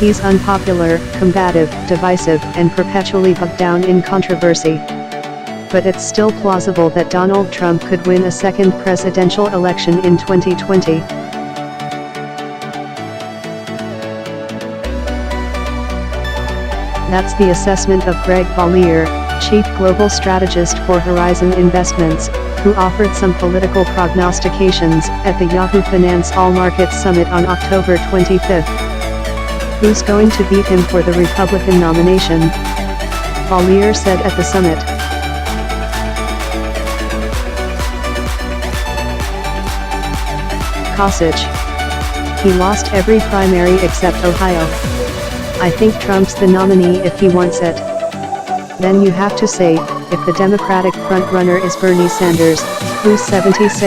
He's unpopular, combative, divisive, and perpetually bogged down in controversy. But it's still plausible that Donald Trump could win a second presidential election in 2020. That's the assessment of Greg Valliere, Chief Global Strategist for Horizon Investments, who offered some political prognostications at the Yahoo Finance All-Markets Summit on October 25. Who's going to beat him for the Republican nomination? Valliere said at the summit. Kasich. He lost every primary except Ohio. I think Trump's the nominee if he wants it. Then you have to say, if the Democratic frontrunner is Bernie Sanders, who's 76,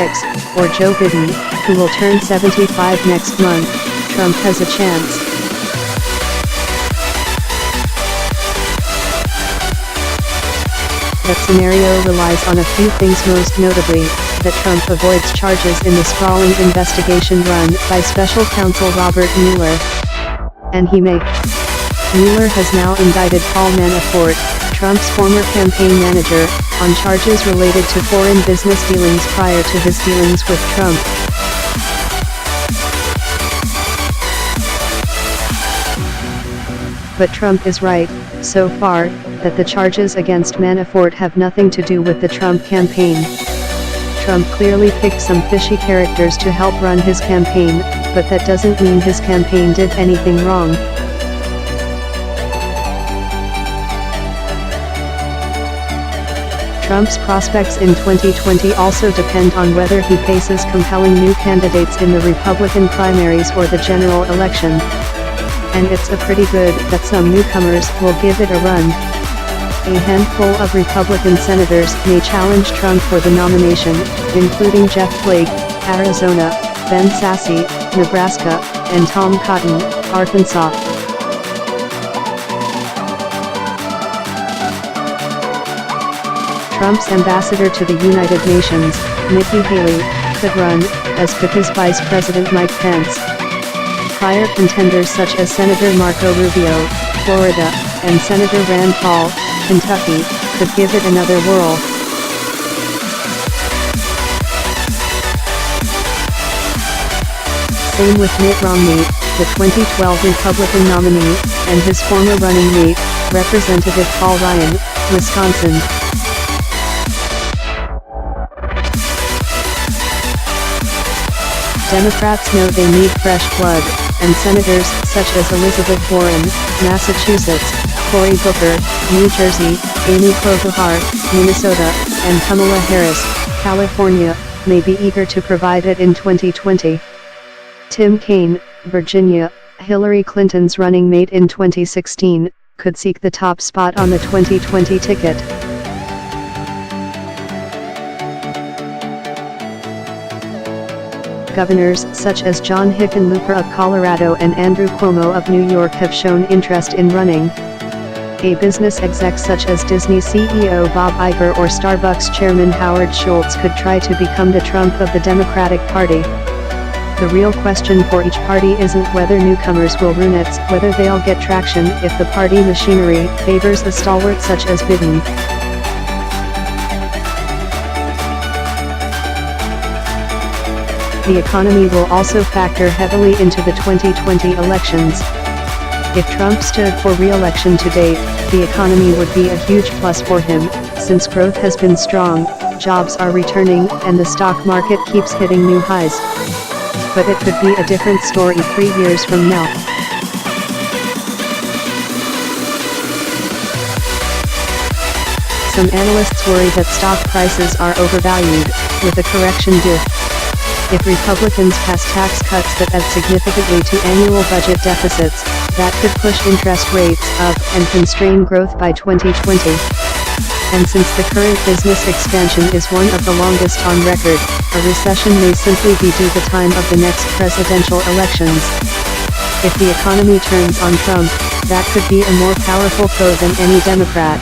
or Joe Biden, who will turn 75 next month, Trump has a chance. That scenario relies on a few things, most notably, that Trump avoids charges in the sprawling investigation run by special counsel Robert Mueller. And he may. Mueller has now indicted Paul Manafort, Trump's former campaign manager, on charges related to foreign business dealings prior to his dealings with Trump. But Trump is right, so far, that the charges against Manafort have nothing to do with the Trump campaign. Trump clearly picked some fishy characters to help run his campaign, but that doesn't mean his campaign did anything wrong. Trump's prospects in 2020 also depend on whether he faces compelling new candidates in the Republican primaries or the general election. And it's a pretty good that some newcomers will give it a run. A handful of Republican senators may challenge Trump for the nomination, including Jeff Flake, Arizona, Ben Sasse, Nebraska, and Tom Cotton, Arkansas. Trump's ambassador to the United Nations, Nikki Haley, could run, as could his Vice President Mike Pence. Prior contenders such as Senator Marco Rubio, Florida, and Senator Rand Paul, Kentucky, could give it another whirl. Same with Mitt Romney, the 2012 Republican nominee, and his former running mate, Representative Paul Ryan, Wisconsin. Democrats know they need fresh blood, and senators such as Elizabeth Warren, Massachusetts, Cory Booker, New Jersey, Amy Klobuchar, Minnesota, and Kamala Harris, California, may be eager to provide it in 2020. Tim Kaine, Virginia, Hillary Clinton's running mate in 2016, could seek the top spot on the 2020 ticket. Governors such as John Hickenlooper of Colorado and Andrew Cuomo of New York have shown interest in running. A business exec such as Disney CEO Bob Iger or Starbucks chairman Howard Schultz could try to become the Trump of the Democratic Party. The real question for each party isn't whether newcomers will run, it's whether they'll get traction if the party machinery favors a stalwart such as Biden. The economy will also factor heavily into the 2020 elections. If Trump stood for re-election today, the economy would be a huge plus for him, since growth has been strong, jobs are returning, and the stock market keeps hitting new highs. But it could be a different story 3 years from now. Some analysts worry that stock prices are overvalued, with a correction due. If Republicans pass tax cuts that add significantly to annual budget deficits, that could push interest rates up and constrain growth by 2020. And since the current business expansion is one of the longest on record, a recession may simply be due the time of the next presidential elections. If the economy turns on Trump, that could be a more powerful foe than any Democrat.